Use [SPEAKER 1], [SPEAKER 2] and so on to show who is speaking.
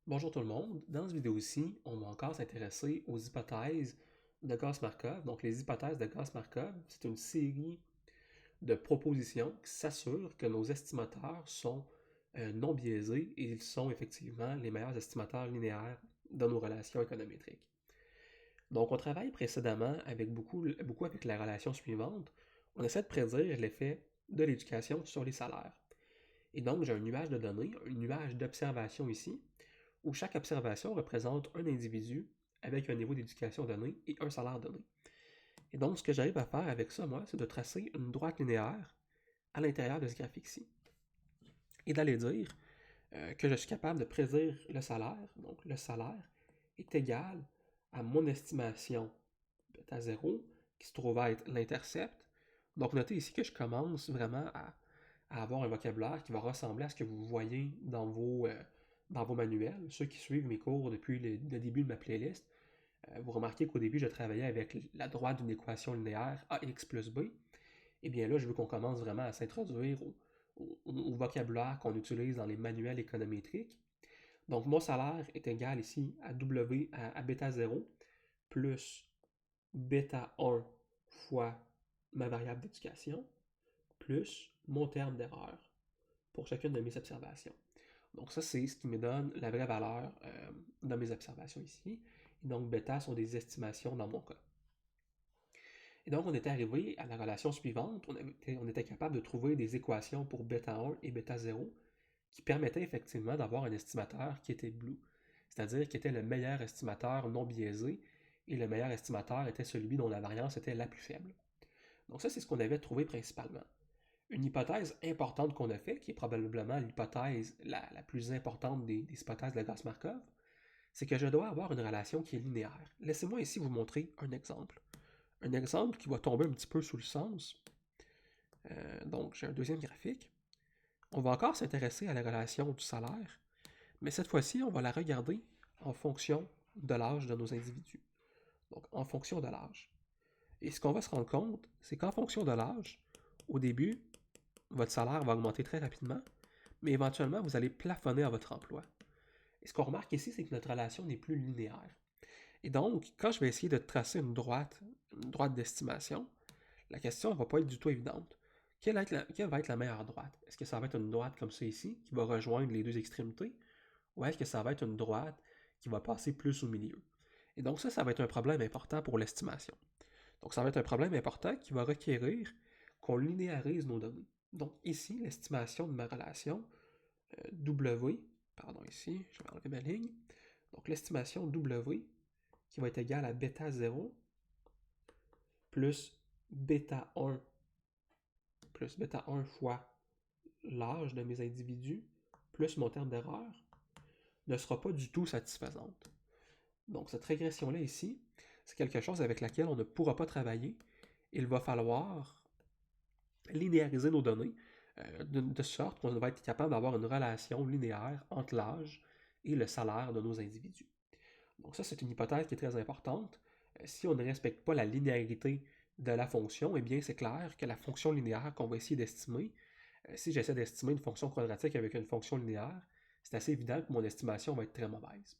[SPEAKER 1] Bonjour tout le monde. Dans cette vidéo-ci, on va encore s'intéresser aux hypothèses de Gauss-Markov. Donc, les hypothèses de Gauss-Markov, c'est une série de propositions qui s'assurent que nos estimateurs sont non biaisés et ils sont effectivement les meilleurs estimateurs linéaires de nos relations économétriques. Donc, on travaille précédemment avec beaucoup avec la relation suivante. On essaie de prédire l'effet de l'éducation sur les salaires. Et donc, j'ai un nuage de données, un nuage d'observations ici, où chaque observation représente un individu avec un niveau d'éducation donné et un salaire donné. Et donc, ce que j'arrive à faire avec ça, moi, c'est de tracer une droite linéaire à l'intérieur de ce graphique-ci et d'aller dire que je suis capable de prédire le salaire. Donc, le salaire est égal à mon estimation bêta 0, qui se trouve à être l'intercept. Donc, notez ici que je commence vraiment à avoir un vocabulaire qui va ressembler à ce que vous voyez dans vos manuels. Ceux qui suivent mes cours depuis le début de ma playlist, vous remarquez qu'au début, je travaillais avec la droite d'une équation linéaire ax plus b. Et bien là, je veux qu'on commence vraiment à s'introduire au vocabulaire qu'on utilise dans les manuels économétriques. Donc, mon salaire est égal ici à W à bêta 0 plus bêta 1 fois ma variable d'éducation plus mon terme d'erreur pour chacune de mes observations. Donc ça, c'est ce qui me donne la vraie valeur de mes observations ici. Et donc bêta sont des estimations dans mon cas. Et donc on était arrivé à la relation suivante. On était capable de trouver des équations pour bêta 1 et bêta 0 qui permettaient effectivement d'avoir un estimateur qui était blue, c'est-à-dire qui était le meilleur estimateur non biaisé et le meilleur estimateur était celui dont la variance était la plus faible. Donc ça, c'est ce qu'on avait trouvé principalement. Une hypothèse importante qu'on a fait, qui est probablement l'hypothèse la plus importante des hypothèses de Gauss-Markov, c'est que je dois avoir une relation qui est linéaire. Laissez-moi ici vous montrer un exemple. Un exemple qui va tomber un petit peu sous le sens. Donc, j'ai un deuxième graphique. On va encore s'intéresser à la relation du salaire, mais cette fois-ci, on va la regarder en fonction de l'âge de nos individus. Donc, en fonction de l'âge. Et ce qu'on va se rendre compte, c'est qu'en fonction de l'âge, au début, votre salaire va augmenter très rapidement, mais éventuellement, vous allez plafonner à votre emploi. Et ce qu'on remarque ici, c'est que notre relation n'est plus linéaire. Et donc, quand je vais essayer de tracer une droite d'estimation, la question ne va pas être du tout évidente. Quelle va être la meilleure droite? Est-ce que ça va être une droite comme ça ici, qui va rejoindre les deux extrémités, ou est-ce que ça va être une droite qui va passer plus au milieu? Et donc ça va être un problème important pour l'estimation. Donc ça va être un problème important qui va requérir qu'on linéarise nos données. Donc ici, l'estimation de ma relation W, pardon ici, je vais enlever ma ligne. Donc l'estimation W qui va être égale à bêta 0 plus bêta 1 plus bêta 1 fois l'âge de mes individus plus mon terme d'erreur ne sera pas du tout satisfaisante. Donc cette régression-là ici, c'est quelque chose avec laquelle on ne pourra pas travailler. Il va falloir linéariser nos données de sorte qu'on va être capable d'avoir une relation linéaire entre l'âge et le salaire de nos individus. Donc ça, c'est une hypothèse qui est très importante. Si on ne respecte pas la linéarité de la fonction, eh bien c'est clair que la fonction linéaire qu'on va essayer d'estimer, si j'essaie d'estimer une fonction quadratique avec une fonction linéaire, c'est assez évident que mon estimation va être très mauvaise.